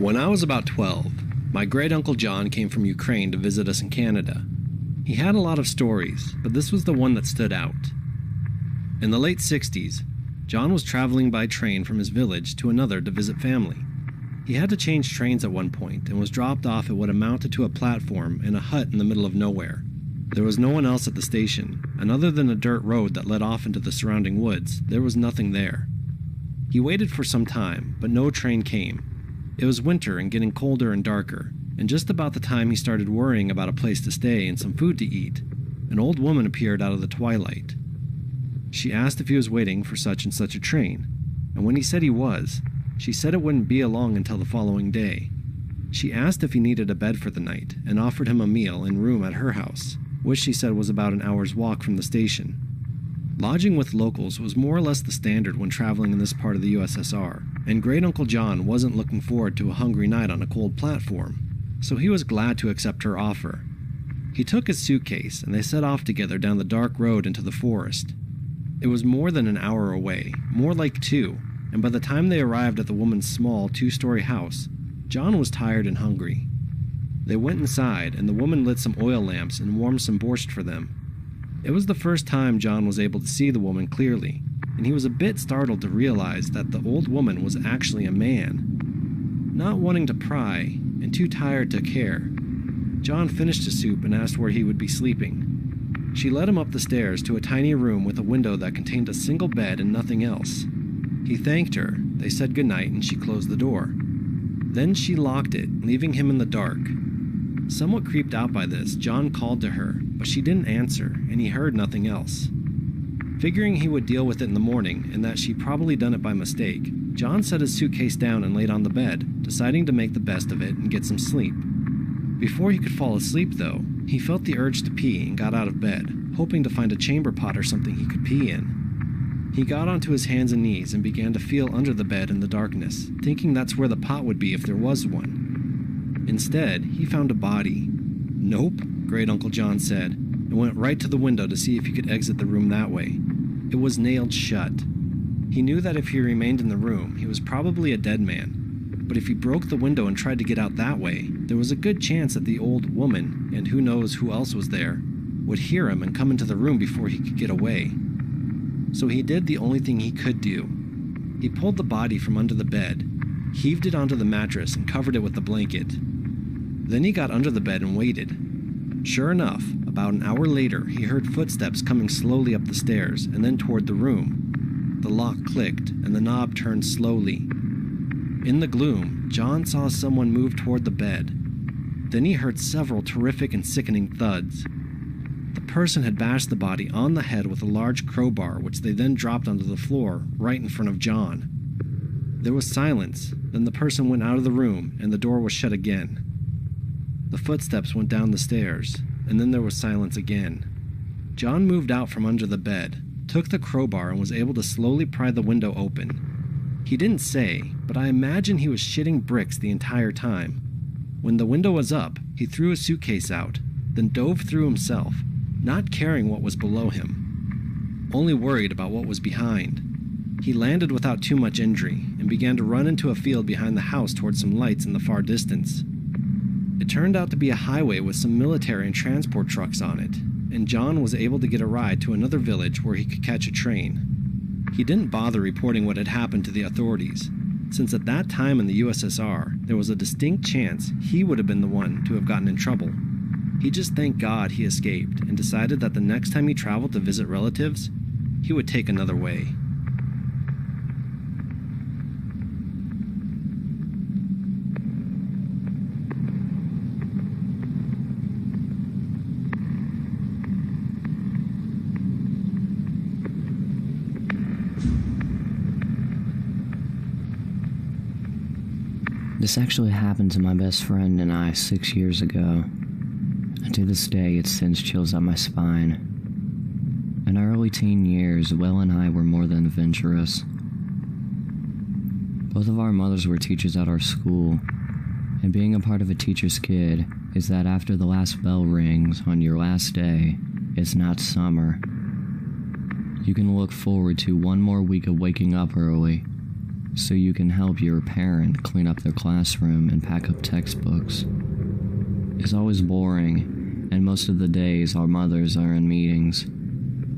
When I was about 12, my great-uncle John came from Ukraine to visit us in Canada. He had a lot of stories, but this was the one that stood out. In the late 60s, John was traveling by train from his village to another to visit family. He had to change trains at one point and was dropped off at what amounted to a platform in a hut in the middle of nowhere. There was no one else at the station, and other than a dirt road that led off into the surrounding woods, there was nothing there. He waited for some time, but no train came. It was winter and getting colder and darker, and just about the time he started worrying about a place to stay and some food to eat, an old woman appeared out of the twilight. She asked if he was waiting for such and such a train, and when he said he was, she said it wouldn't be along until the following day. She asked if he needed a bed for the night and offered him a meal and room at her house, which she said was about an hour's walk from the station. Lodging with locals was more or less the standard when traveling in this part of the USSR, and Great-Uncle John wasn't looking forward to a hungry night on a cold platform, so he was glad to accept her offer. He took his suitcase and they set off together down the dark road into the forest. It was more than an hour away, more like 2, and by the time they arrived at the woman's small 2-story house, John was tired and hungry. They went inside and the woman lit some oil lamps and warmed some borscht for them. It was the first time John was able to see the woman clearly, and he was a bit startled to realize that the old woman was actually a man. Not wanting to pry, and too tired to care, John finished his soup and asked where he would be sleeping. She led him up the stairs to a tiny room with a window that contained a single bed and nothing else. He thanked her, they said goodnight, and she closed the door. Then she locked it, leaving him in the dark. Somewhat creeped out by this, John called to her, but she didn't answer, and he heard nothing else. Figuring he would deal with it in the morning, and that she'd probably done it by mistake, John set his suitcase down and laid on the bed, deciding to make the best of it and get some sleep. Before he could fall asleep, though, he felt the urge to pee and got out of bed, hoping to find a chamber pot or something he could pee in. He got onto his hands and knees and began to feel under the bed in the darkness, thinking that's where the pot would be if there was one. Instead, he found a body. "Nope," Great-Uncle John said, and went right to the window to see if he could exit the room that way. It was nailed shut. He knew that if he remained in the room, he was probably a dead man. But if he broke the window and tried to get out that way, there was a good chance that the old woman, and who knows who else was there, would hear him and come into the room before he could get away. So he did the only thing he could do. He pulled the body from under the bed, heaved it onto the mattress, and covered it with a blanket. Then he got under the bed and waited. Sure enough, about an hour later, he heard footsteps coming slowly up the stairs and then toward the room. The lock clicked and the knob turned slowly. In the gloom, John saw someone move toward the bed. Then he heard several terrific and sickening thuds. The person had bashed the body on the head with a large crowbar, which they then dropped onto the floor right in front of John. There was silence, then the person went out of the room and the door was shut again. The footsteps went down the stairs, and then there was silence again. John moved out from under the bed, took the crowbar, and was able to slowly pry the window open. He didn't say, but I imagine he was shitting bricks the entire time. When the window was up, he threw his suitcase out, then dove through himself, not caring what was below him, only worried about what was behind. He landed without too much injury, and began to run into a field behind the house towards some lights in the far distance. It turned out to be a highway with some military and transport trucks on it, and John was able to get a ride to another village where he could catch a train. He didn't bother reporting what had happened to the authorities, since at that time in the USSR, there was a distinct chance he would have been the one to have gotten in trouble. He just thanked God he escaped and decided that the next time he traveled to visit relatives, he would take another way. This actually happened to my best friend and I 6 years ago, and to this day it sends chills up my spine. In our early teen years, Will and I were more than adventurous. Both of our mothers were teachers at our school, and being a part of a teacher's kid is that after the last bell rings on your last day, it's not summer. You can look forward to one more week of waking up early, so you can help your parent clean up their classroom and pack up textbooks. It's always boring, and most of the days our mothers are in meetings,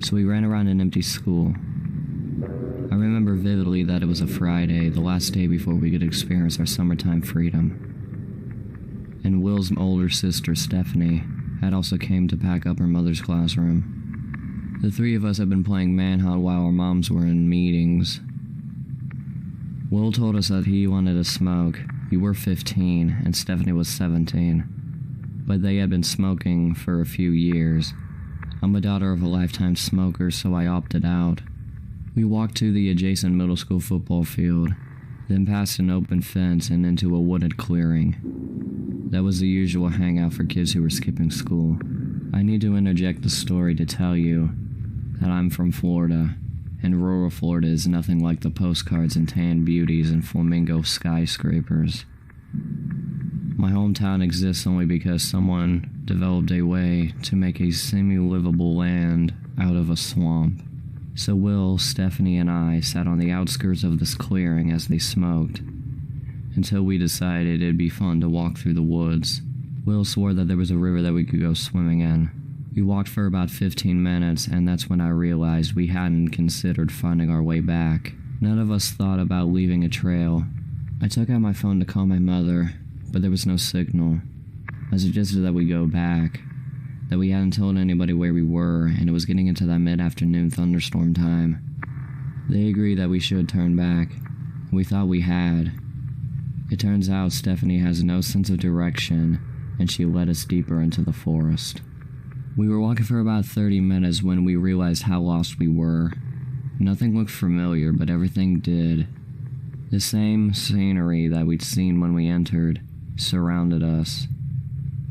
so we ran around an empty school. I remember vividly that it was a Friday, the last day before we could experience our summertime freedom. And Will's older sister, Stephanie, had also came to pack up her mother's classroom. The three of us had been playing manhunt while our moms were in meetings. Will told us that he wanted to smoke. We were 15, and Stephanie was 17. But they had been smoking for a few years. I'm a daughter of a lifetime smoker, so I opted out. We walked to the adjacent middle school football field, then past an open fence and into a wooded clearing. That was the usual hangout for kids who were skipping school. I need to interject the story to tell you that I'm from Florida, and rural Florida is nothing like the postcards and tan beauties and flamingo skyscrapers. My hometown exists only because someone developed a way to make a semi-livable land out of a swamp. So Will, Stephanie, and I sat on the outskirts of this clearing as they smoked, until we decided it'd be fun to walk through the woods. Will swore that there was a river that we could go swimming in. We walked for about 15 minutes, and that's when I realized we hadn't considered finding our way back. None of us thought about leaving a trail. I took out my phone to call my mother, but there was no signal. I suggested that we go back, that we hadn't told anybody where we were, and it was getting into that mid-afternoon thunderstorm time. They agreed that we should turn back, and we thought we had. It turns out Stephanie has no sense of direction, and she led us deeper into the forest. We were walking for about 30 minutes when we realized how lost we were. Nothing looked familiar, but everything did. The same scenery that we'd seen when we entered surrounded us,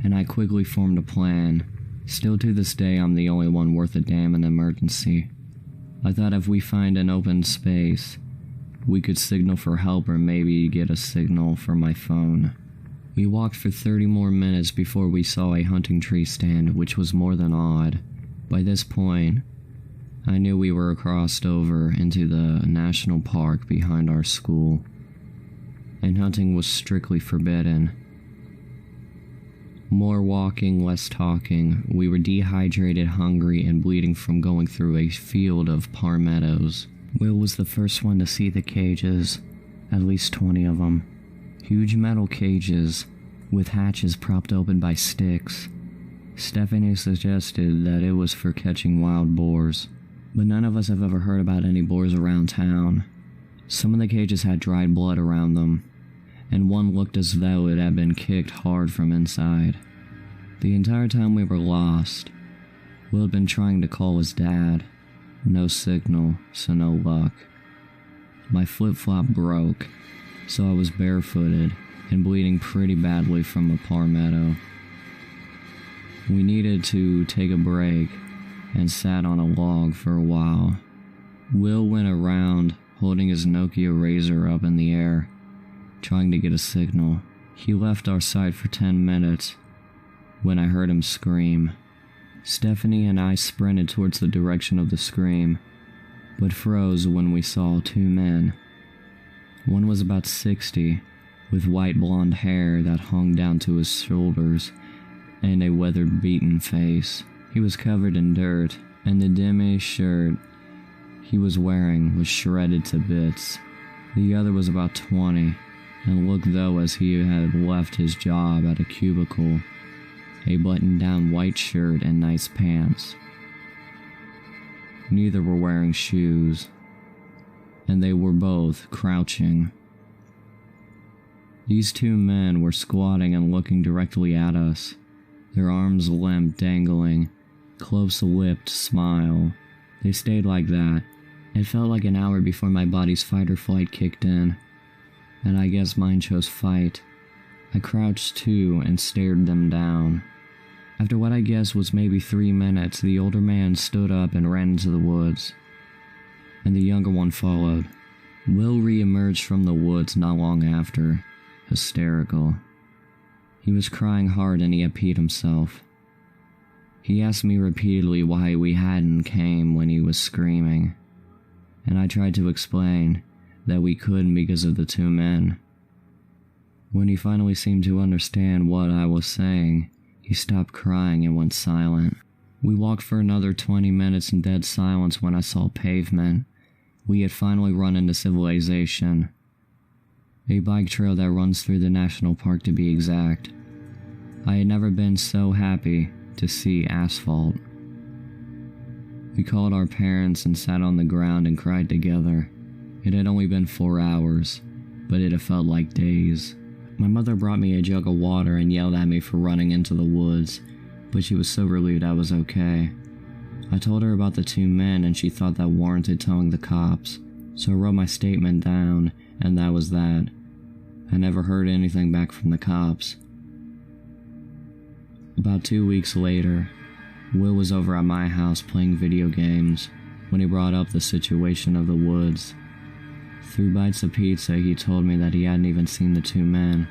and I quickly formed a plan. Still to this day, I'm the only one worth a damn in an emergency. I thought if we find an open space, we could signal for help or maybe get a signal from my phone. We walked for 30 more minutes before we saw a hunting tree stand, which was more than odd. By this point, I knew we were crossed over into the national park behind our school, and hunting was strictly forbidden. More walking, less talking. We were dehydrated, hungry, and bleeding from going through a field of palmettos. Will was the first one to see the cages, at least 20 of them. Huge metal cages, with hatches propped open by sticks. Stephanie suggested that it was for catching wild boars, but none of us have ever heard about any boars around town. Some of the cages had dried blood around them, and one looked as though it had been kicked hard from inside. The entire time we were lost, Will had been trying to call his dad. No signal, so no luck. My flip-flop broke, so I was barefooted and bleeding pretty badly from a palmetto. We needed to take a break and sat on a log for a while. Will went around holding his Nokia razor up in the air, trying to get a signal. He left our side for 10 minutes when I heard him scream. Stephanie and I sprinted towards the direction of the scream, but froze when we saw two men. One was about 60, with white blonde hair that hung down to his shoulders, and a weathered, beaten face. He was covered in dirt, and the demi shirt he was wearing was shredded to bits. The other was about 20, and looked though as he had left his job at a cubicle, a button-down white shirt and nice pants. Neither were wearing shoes, and they were both crouching. These two men were squatting and looking directly at us, their arms limp, dangling, close-lipped smile. They stayed like that. It felt like an hour before my body's fight or flight kicked in, and I guess mine chose fight. I crouched too and stared them down. After what I guessed was maybe 3 minutes, the older man stood up and ran into the woods, and the younger one followed. Will re-emerged from the woods not long after, hysterical. He was crying hard and he had peed himself. He asked me repeatedly why we hadn't came when he was screaming, and I tried to explain that we couldn't because of the two men. When he finally seemed to understand what I was saying, he stopped crying and went silent. We walked for another 20 minutes in dead silence when I saw pavement. We had finally run into civilization. A bike trail that runs through the national park, to be exact. I had never been so happy to see asphalt. We called our parents and sat on the ground and cried together. It had only been 4 hours, but it had felt like days. My mother brought me a jug of water and yelled at me for running into the woods, but she was so relieved I was okay. I told her about the two men and she thought that warranted telling the cops, so I wrote my statement down, and that was that. I never heard anything back from the cops. About 2 weeks later, Will was over at my house playing video games when he brought up the situation of the woods. Through bites of pizza, he told me that he hadn't even seen the two men.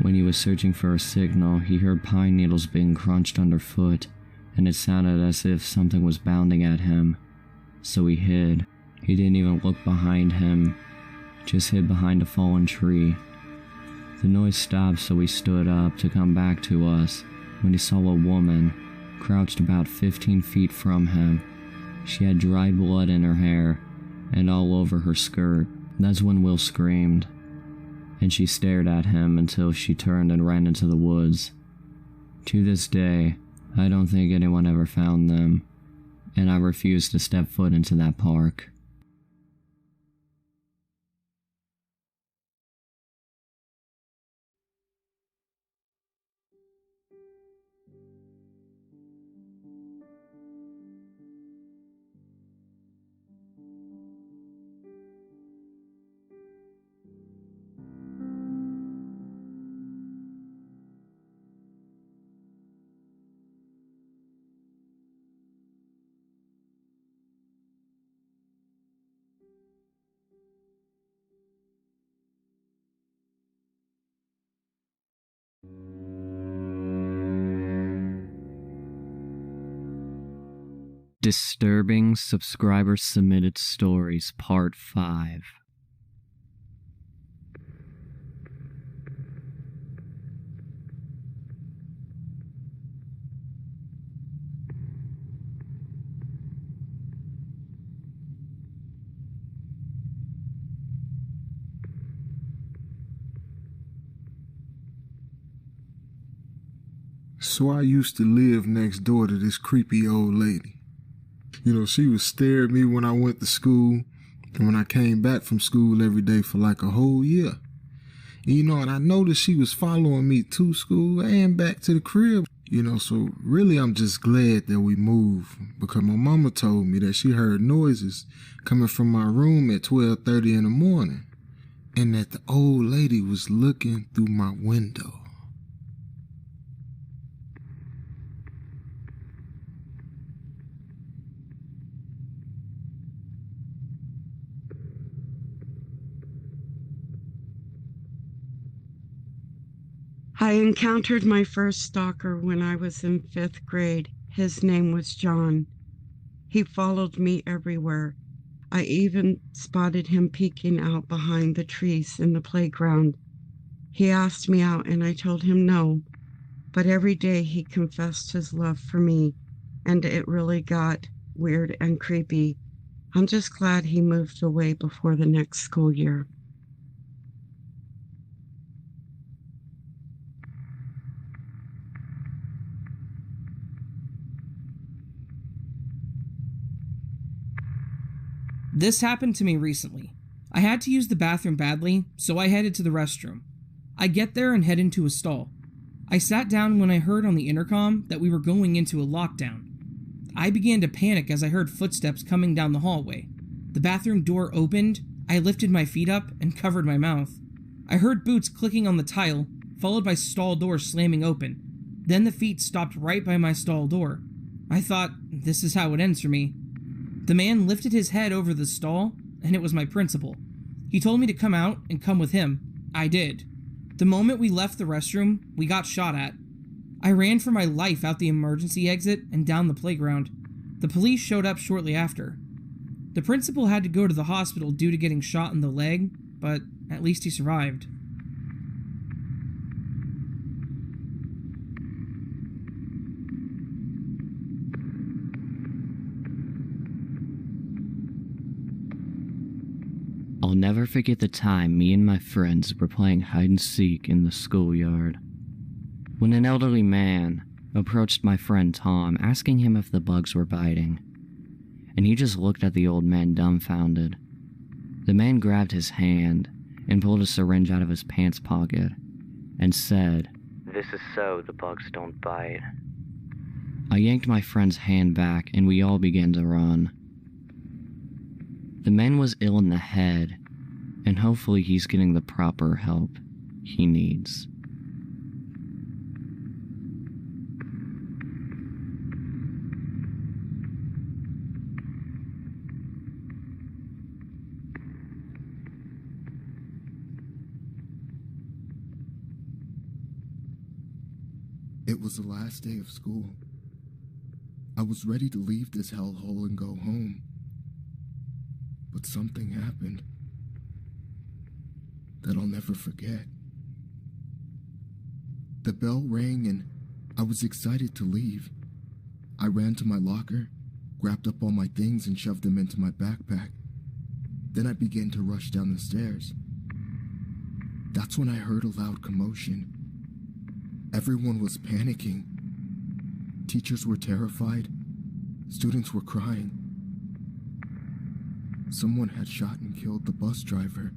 When he was searching for a signal, he heard pine needles being crunched underfoot, and it sounded as if something was bounding at him. So he hid. He didn't even look behind him, just hid behind a fallen tree. The noise stopped, so he stood up to come back to us when he saw a woman crouched about 15 feet from him. She had dried blood in her hair and all over her skirt. That's when Will screamed, and she stared at him until she turned and ran into the woods. To this day, I don't think anyone ever found them, and I refuse to step foot into that park. Disturbing Subscriber Submitted Stories Part 5. So I used to live next door to this creepy old lady. She would stare at me when I went to school and when I came back from school every day for like a whole year. And I noticed she was following me to school and back to the crib. So really I'm just glad that we moved, because my mama told me that she heard noises coming from my room at 12:30 in the morning, and that the old lady was looking through my window. I encountered my first stalker when I was in 5th grade. His name was John. He followed me everywhere. I even spotted him peeking out behind the trees in the playground. He asked me out and I told him no, but every day he confessed his love for me, and it really got weird and creepy. I'm just glad he moved away before the next school year. This happened to me recently. I had to use the bathroom badly, so I headed to the restroom. I get there and head into a stall. I sat down when I heard on the intercom that we were going into a lockdown. I began to panic as I heard footsteps coming down the hallway. The bathroom door opened, I lifted my feet up and covered my mouth. I heard boots clicking on the tile, followed by stall doors slamming open. Then the feet stopped right by my stall door. I thought, this is how it ends for me. The man lifted his head over the stall, and it was my principal. He told me to come out and come with him. I did. The moment we left the restroom, we got shot at. I ran for my life out the emergency exit and down the playground. The police showed up shortly after. The principal had to go to the hospital due to getting shot in the leg, but at least he survived. I'll never forget the time me and my friends were playing hide and seek in the schoolyard, when an elderly man approached my friend Tom, asking him if the bugs were biting, and he just looked at the old man dumbfounded. The man grabbed his hand and pulled a syringe out of his pants pocket and said, "This is so the bugs don't bite." I yanked my friend's hand back and we all began to run. The man was ill in the head, and hopefully he's getting the proper help he needs. It was the last day of school. I was ready to leave this hellhole and go home. But something happened that I'll never forget. The bell rang and I was excited to leave. I ran to my locker, grabbed up all my things and shoved them into my backpack. Then I began to rush down the stairs. That's when I heard a loud commotion. Everyone was panicking. Teachers were terrified. Students were crying. Someone had shot and killed the bus driver.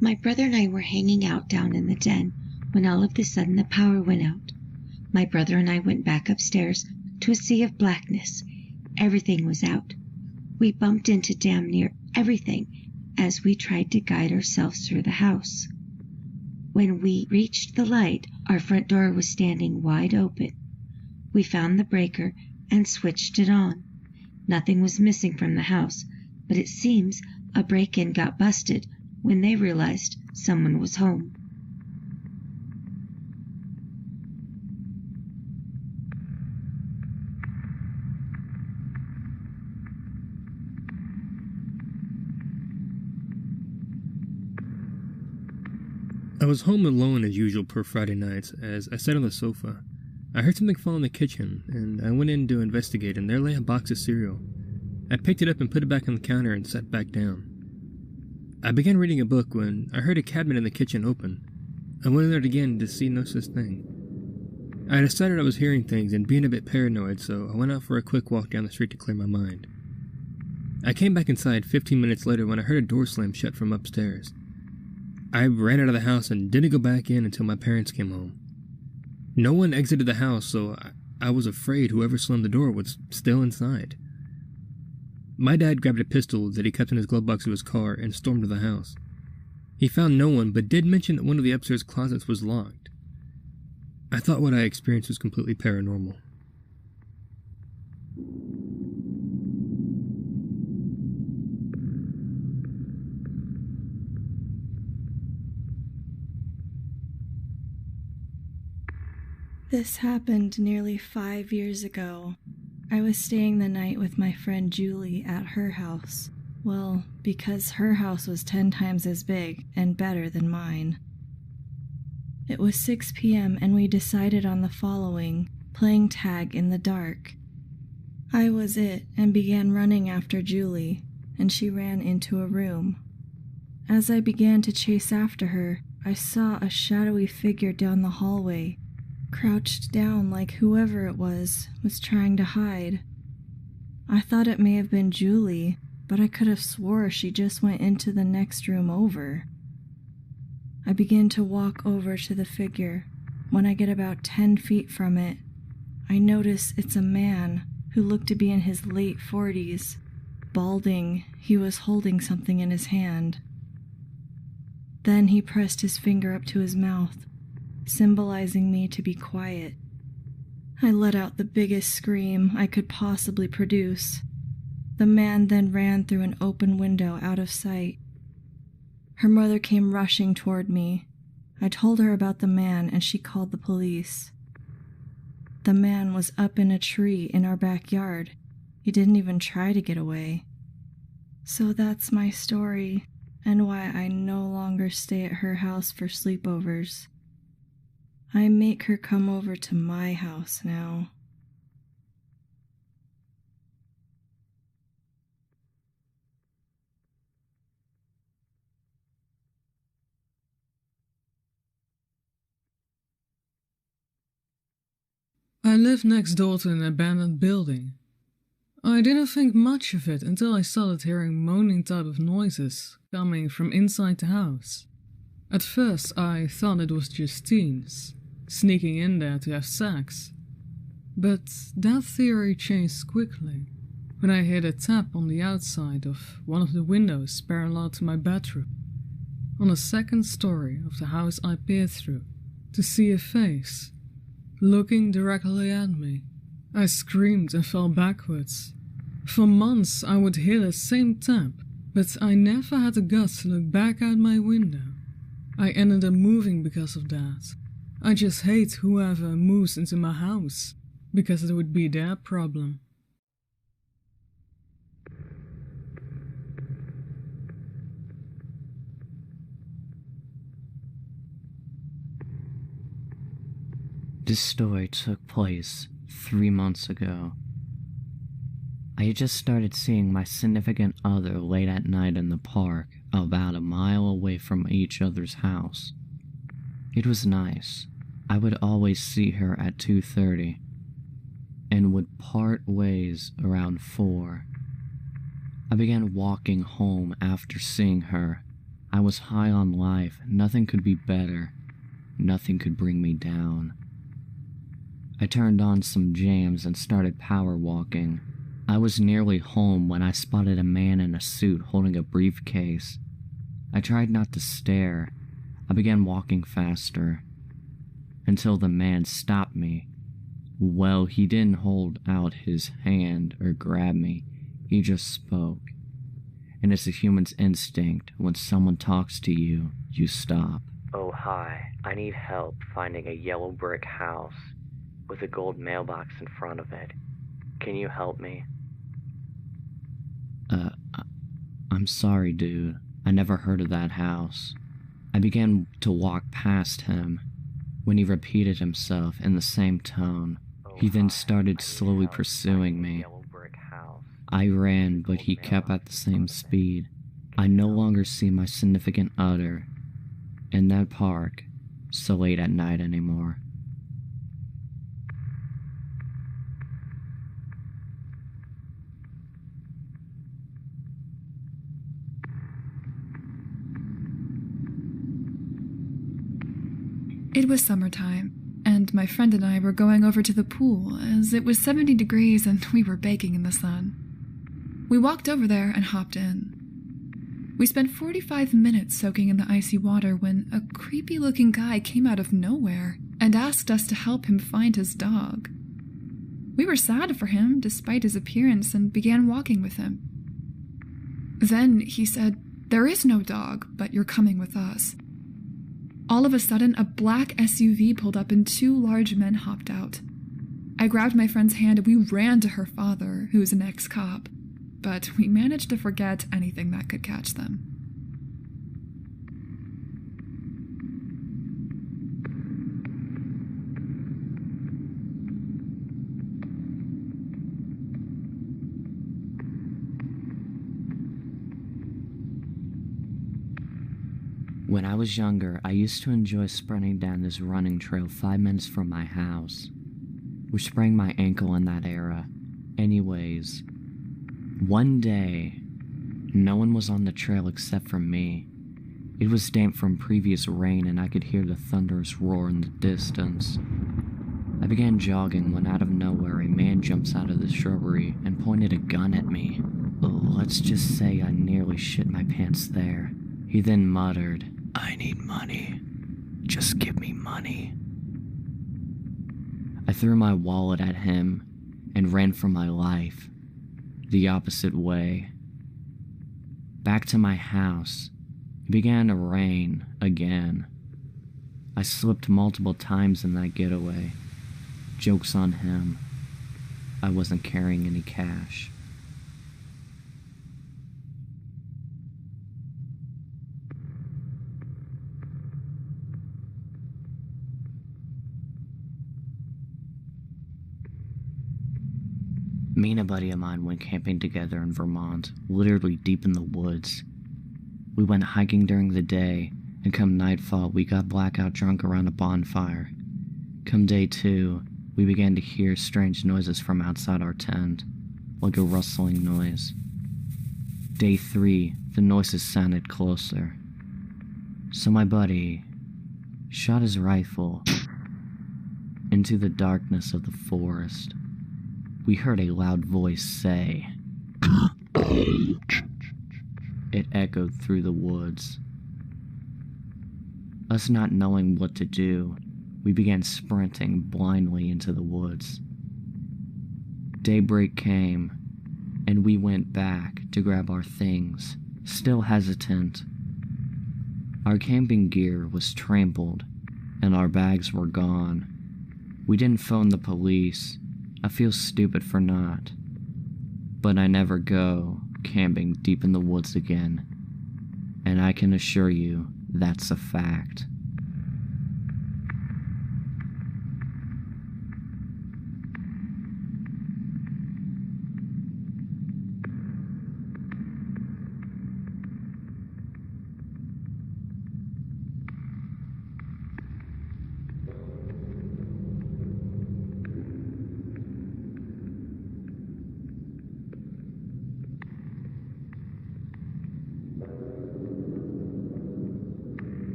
My brother and I were hanging out down in the den when all of a sudden the power went out. My brother and I went back upstairs to a sea of blackness. Everything was out. We bumped into damn near everything as we tried to guide ourselves through the house. When we reached the light, our front door was standing wide open. We found the breaker and switched it on. Nothing was missing from the house, but it seems a break-in got busted when they realized someone was home. I was home alone as usual per Friday nights. As I sat on the sofa, I heard something fall in the kitchen, and I went in to investigate, and there lay a box of cereal. I picked it up and put it back on the counter and sat back down. I began reading a book when I heard a cabinet in the kitchen open. I went in there again to see no such thing. I decided I was hearing things and being a bit paranoid, so I went out for a quick walk down the street to clear my mind. I came back inside 15 minutes later when I heard a door slam shut from upstairs. I ran out of the house and didn't go back in until my parents came home. No one exited the house, so I was afraid whoever slammed the door was still inside. My dad grabbed a pistol that he kept in his glove box of his car and stormed to the house. He found no one, but did mention that one of the upstairs closets was locked. I thought what I experienced was completely paranormal. This happened nearly 5 years ago. I was staying the night with my friend Julie at her house. Well, because her house was 10 times as big and better than mine. It was 6 p.m. and we decided on the following: playing tag in the dark. I was it and began running after Julie, and she ran into a room. As I began to chase after her, I saw a shadowy figure down the hallway, crouched down like whoever it was trying to hide. I thought it may have been Julie, but I could have swore she just went into the next room over. I began to walk over to the figure. When I get about 10 feet from it, I notice it's a man who looked to be in his late 40s. Balding, he was holding something in his hand. Then he pressed his finger up to his mouth, symbolizing me to be quiet. I let out the biggest scream I could possibly produce. The man then ran through an open window out of sight. Her mother came rushing toward me. I told her about the man and she called the police. The man was up in a tree in our backyard. He didn't even try to get away. So that's my story, and why I no longer stay at her house for sleepovers. I make her come over to my house now. I live next door to an abandoned building. I didn't think much of it until I started hearing moaning type of noises coming from inside the house. At first I thought it was just teens, sneaking in there to have sex. But that theory changed quickly when I heard a tap on the outside of one of the windows parallel to my bedroom. On the second story of the house I peered through to see a face looking directly at me. I screamed and fell backwards. For months I would hear the same tap, but I never had the guts to look back out my window. I ended up moving because of that. I just hate whoever moves into my house, because it would be their problem. This story took place 3 months ago. I had just started seeing my significant other late at night in the park, about a mile away from each other's house. It was nice. I would always see her at 2:30, and would part ways around 4. I began walking home after seeing her. I was high on life. Nothing could be better. Nothing could bring me down. I turned on some jams and started power walking. I was nearly home when I spotted a man in a suit holding a briefcase. I tried not to stare. I began walking faster, until the man stopped me. Well, he didn't hold out his hand or grab me. He just spoke. And it's a human's instinct. When someone talks to you, you stop. Oh, hi. I need help finding a yellow brick house with a gold mailbox in front of it. Can you help me? I'm sorry, dude. I never heard of that house. I began to walk past him when he repeated himself in the same tone. He then started slowly pursuing me. I ran, but he kept at the same speed. I no longer see my significant other in that park so late at night anymore. It was summertime, and my friend and I were going over to the pool as it was 70 degrees and we were baking in the sun. We walked over there and hopped in. We spent 45 minutes soaking in the icy water when a creepy-looking guy came out of nowhere and asked us to help him find his dog. We were sad for him despite his appearance and began walking with him. Then he said, "There is no dog, but you're coming with us." All of a sudden, a black SUV pulled up and 2 large men hopped out. I grabbed my friend's hand and we ran to her father, who is an ex-cop, but we managed to forget anything that could catch them. When I was younger, I used to enjoy sprinting down this running trail 5 minutes from my house, which sprained my ankle in that era. Anyways, one day, no one was on the trail except for me. It was damp from previous rain and I could hear the thunderous roar in the distance. I began jogging when out of nowhere a man jumps out of the shrubbery and pointed a gun at me. Let's just say I nearly shit my pants there. He then muttered, "I need money. Just give me money." I threw my wallet at him and ran for my life. the opposite way. Back to my house. It began to rain again. I slipped multiple times in that getaway. Joke's on him. I wasn't carrying any cash. Me and a buddy of mine went camping together in Vermont, literally deep in the woods. We went hiking during the day, and come nightfall, we got blackout drunk around a bonfire. Come day 2, we began to hear strange noises from outside our tent, like a rustling noise. Day 3, the noises sounded closer. So my buddy shot his rifle into the darkness of the forest. We heard a loud voice say, it echoed through the woods. Us not knowing what to do, we began sprinting blindly into the woods. Daybreak came, and we went back to grab our things, still hesitant. Our camping gear was trampled, and our bags were gone. We didn't phone the police. I feel stupid for not. But I never go camping deep in the woods again. And I can assure you, that's a fact.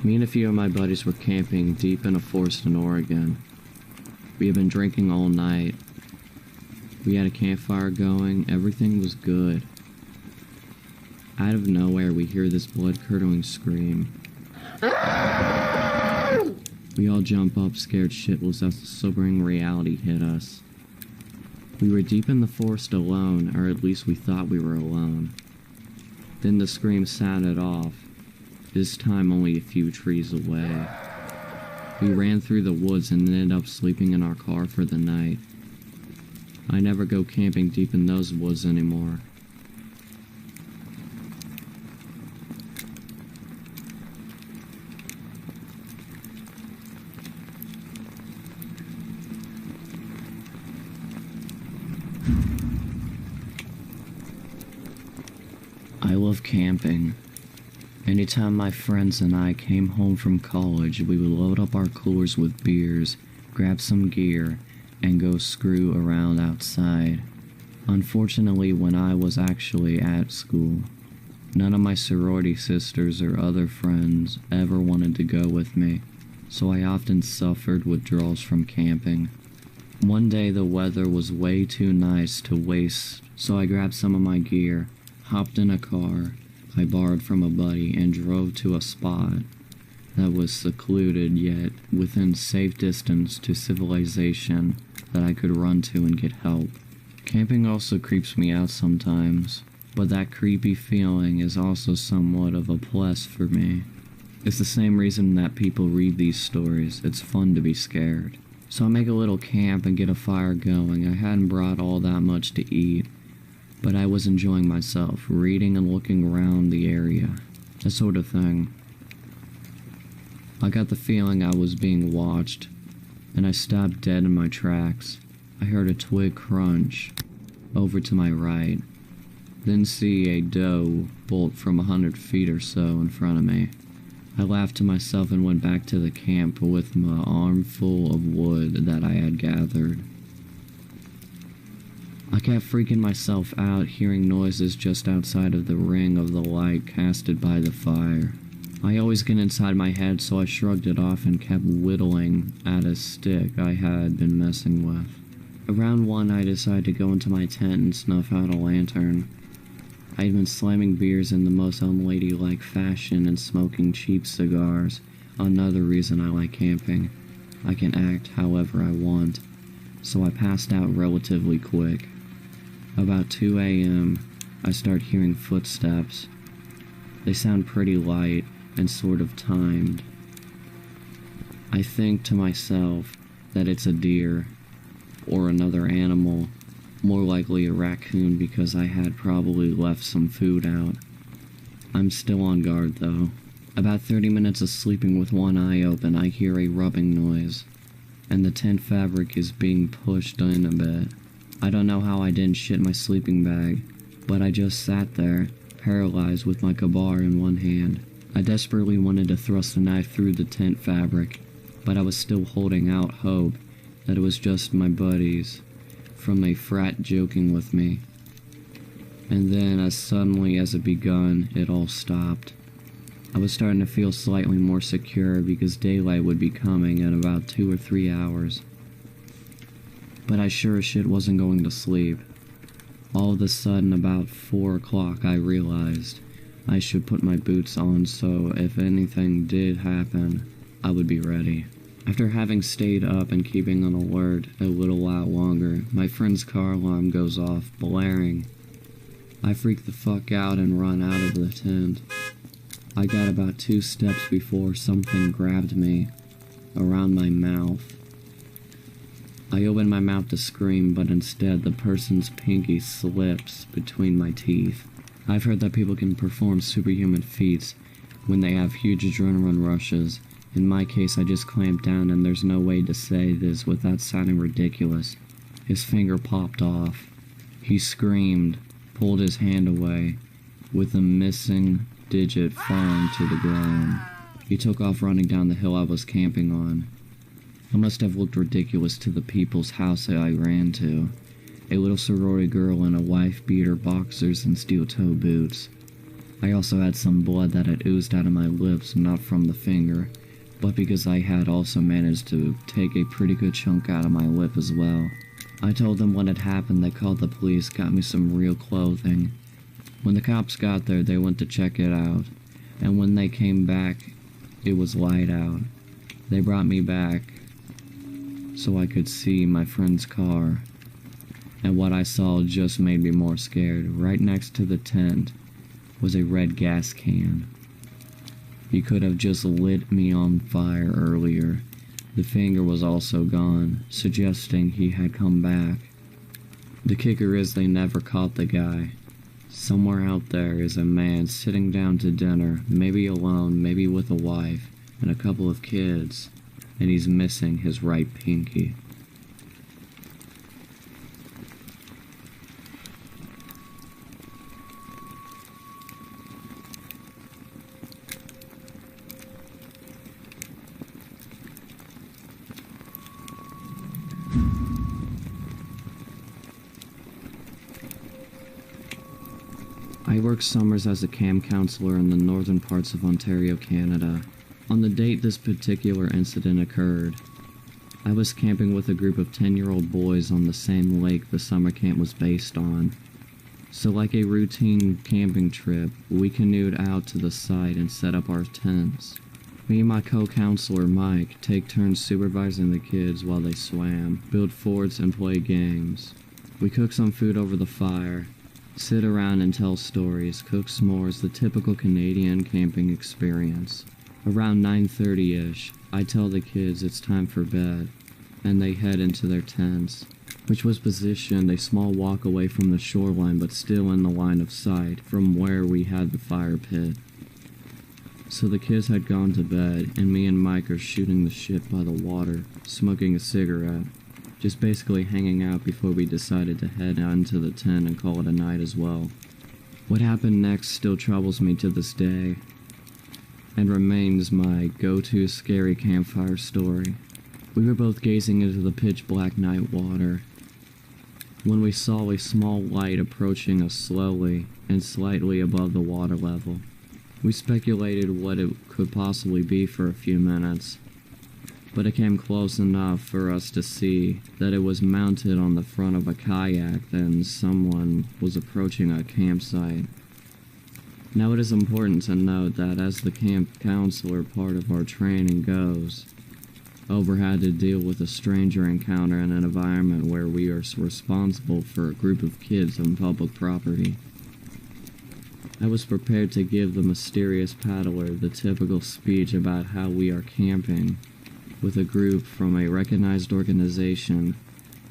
Me and a few of my buddies were camping deep in a forest in Oregon. We had been drinking all night. We had a campfire going, everything was good. Out of nowhere, we hear this blood-curdling scream. We all jump up, scared shitless as the sobering reality hit us. We were deep in the forest alone, or at least we thought we were alone. Then the scream sounded off, this time only a few trees away. We ran through the woods and ended up sleeping in our car for the night. I never go camping deep in those woods anymore. I love camping. Anytime my friends and I came home from college, we would load up our coolers with beers, grab some gear, and go screw around outside. Unfortunately, when I was actually at school, none of my sorority sisters or other friends ever wanted to go with me, so I often suffered withdrawals from camping. One day the weather was way too nice to waste, so I grabbed some of my gear, hopped in a car I borrowed from a buddy, and drove to a spot that was secluded yet within safe distance to civilization that I could run to and get help. Camping also creeps me out sometimes, but that creepy feeling is also somewhat of a plus for me. It's the same reason that people read these stories. It's fun to be scared. So I make a little camp and get a fire going. I hadn't brought all that much to eat, but I was enjoying myself, reading and looking around the area, that sort of thing. I got the feeling I was being watched, and I stopped dead in my tracks. I heard a twig crunch over to my right, then see a doe bolt from 100 feet or so in front of me. I laughed to myself and went back to the camp with my arm full of wood that I had gathered. I kept freaking myself out hearing noises just outside of the ring of the light casted by the fire. I always get inside my head, so I shrugged it off and kept whittling at a stick I had been messing with. Around 1, I decided to go into my tent and snuff out a lantern. I had been slamming beers in the most unladylike fashion and smoking cheap cigars. Another reason I like camping. I can act however I want, so I passed out relatively quick. About 2 a.m., I start hearing footsteps. They sound pretty light and sort of timed. I think to myself that it's a deer or another animal, more likely a raccoon because I had probably left some food out. I'm still on guard though. About 30 minutes of sleeping with one eye open, I hear a rubbing noise, and the tent fabric is being pushed in a bit. I don't know how I didn't shit my sleeping bag, but I just sat there, paralyzed with my kabar in one hand. I desperately wanted to thrust a knife through the tent fabric, but I was still holding out hope that it was just my buddies from a frat joking with me. And then, as suddenly as it begun, it all stopped. I was starting to feel slightly more secure because daylight would be coming in about 2 or 3 hours. But I sure as shit wasn't going to sleep. All of a sudden, about 4 o'clock, I realized I should put my boots on so if anything did happen, I would be ready. After having stayed up and keeping on alert a little while longer, my friend's car alarm goes off, blaring. I freak the fuck out and run out of the tent. I got about 2 steps before something grabbed me around my mouth. I opened my mouth to scream, but instead the person's pinky slips between my teeth. I've heard that people can perform superhuman feats when they have huge adrenaline rushes. In my case, I just clamped down, and there's no way to say this without sounding ridiculous. His finger popped off. He screamed, pulled his hand away, with a missing digit falling to the ground. He took off running down the hill I was camping on. I must have looked ridiculous to the people's house that I ran to. A little sorority girl in a wife-beater, boxers, and steel-toe boots. I also had some blood that had oozed out of my lips, not from the finger, but because I had also managed to take a pretty good chunk out of my lip as well. I told them what had happened. They called the police, got me some real clothing. When the cops got there, they went to check it out, and when they came back, it was light out. They brought me back so I could see my friend's car, and what I saw just made me more scared. Right next to the tent was a red gas can. He could have just lit me on fire earlier. The finger was also gone, suggesting he had come back. The kicker is they never caught the guy. Somewhere out there is a man sitting down to dinner, maybe alone, maybe with a wife, and a couple of kids, and he's missing his right pinky. I worked summers as a camp counselor in the northern parts of Ontario, Canada. On the date this particular incident occurred, I was camping with a group of 10-year-old boys on the same lake the summer camp was based on. So like a routine camping trip, we canoed out to the site and set up our tents. Me and my co-counselor Mike take turns supervising the kids while they swam, build forts, and play games. We cook some food over the fire, sit around and tell stories, cook s'mores, the typical Canadian camping experience. Around 9:30-ish, I tell the kids it's time for bed, and they head into their tents, which was positioned a small walk away from the shoreline but still in the line of sight from where we had the fire pit. So the kids had gone to bed, and me and Mike are shooting the shit by the water, smoking a cigarette, just basically hanging out before we decided to head out into the tent and call it a night as well. What happened next still troubles me to this day, and remains my go-to scary campfire story. We were both gazing into the pitch-black night water. when we saw a small light approaching us slowly and slightly above the water level. We speculated what it could possibly be for a few minutes, but it came close enough for us to see that it was mounted on the front of a kayak and someone was approaching our campsite. Now it is important to note that as the camp counselor part of our training goes, Ober had to deal with a stranger encounter in an environment where we are responsible for a group of kids on public property. I was prepared to give the mysterious paddler the typical speech about how we are camping with a group from a recognized organization,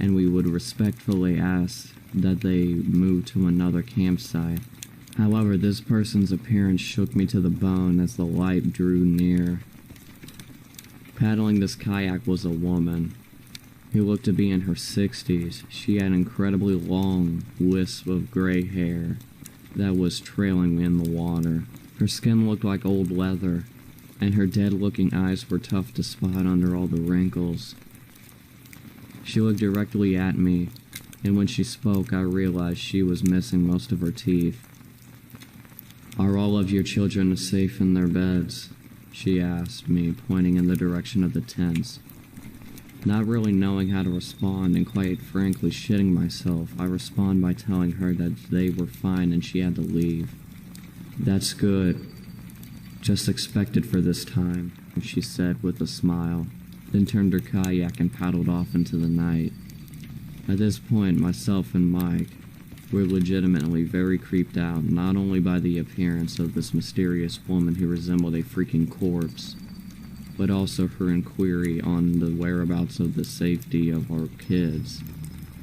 and we would respectfully ask that they move to another campsite. However, this person's appearance shook me to the bone as the light drew near. Paddling this kayak was a woman who looked to be in her 60s. She had incredibly long wisp of gray hair that was trailing in the water. Her skin looked like old leather, and her dead-looking eyes were tough to spot under all the wrinkles. She looked directly at me, and when she spoke, I realized she was missing most of her teeth. "Are all of your children safe in their beds?" she asked me, pointing in the direction of the tents. Not really knowing how to respond and quite frankly shitting myself, I respond by telling her that they were fine and she had to leave. "That's good. Just expected for this time," she said with a smile, then turned her kayak and paddled off into the night. At this point, myself and Mike were legitimately very creeped out, not only by the appearance of this mysterious woman who resembled a freaking corpse, but also her inquiry on the whereabouts of the safety of our kids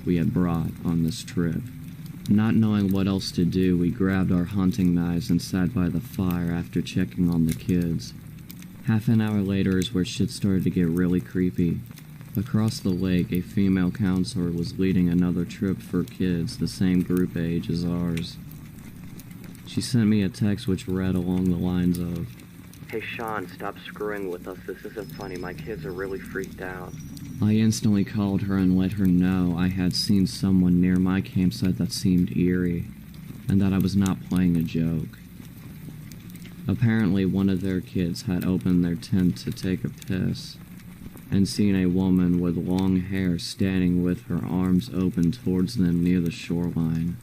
we had brought on this trip. Not knowing what else to do, we grabbed our hunting knives and sat by the fire after checking on the kids. Half an hour later is where shit started to get really creepy. Across the lake, a female counselor was leading another trip for kids the same group age as ours. She sent me a text which read along the lines of, "Hey Sean, stop screwing with us. This isn't funny. My kids are really freaked out." I instantly called her and let her know I had seen someone near my campsite that seemed eerie, and that I was not playing a joke. Apparently, one of their kids had opened their tent to take a piss, and seen a woman with long hair standing with her arms open towards them near the shoreline.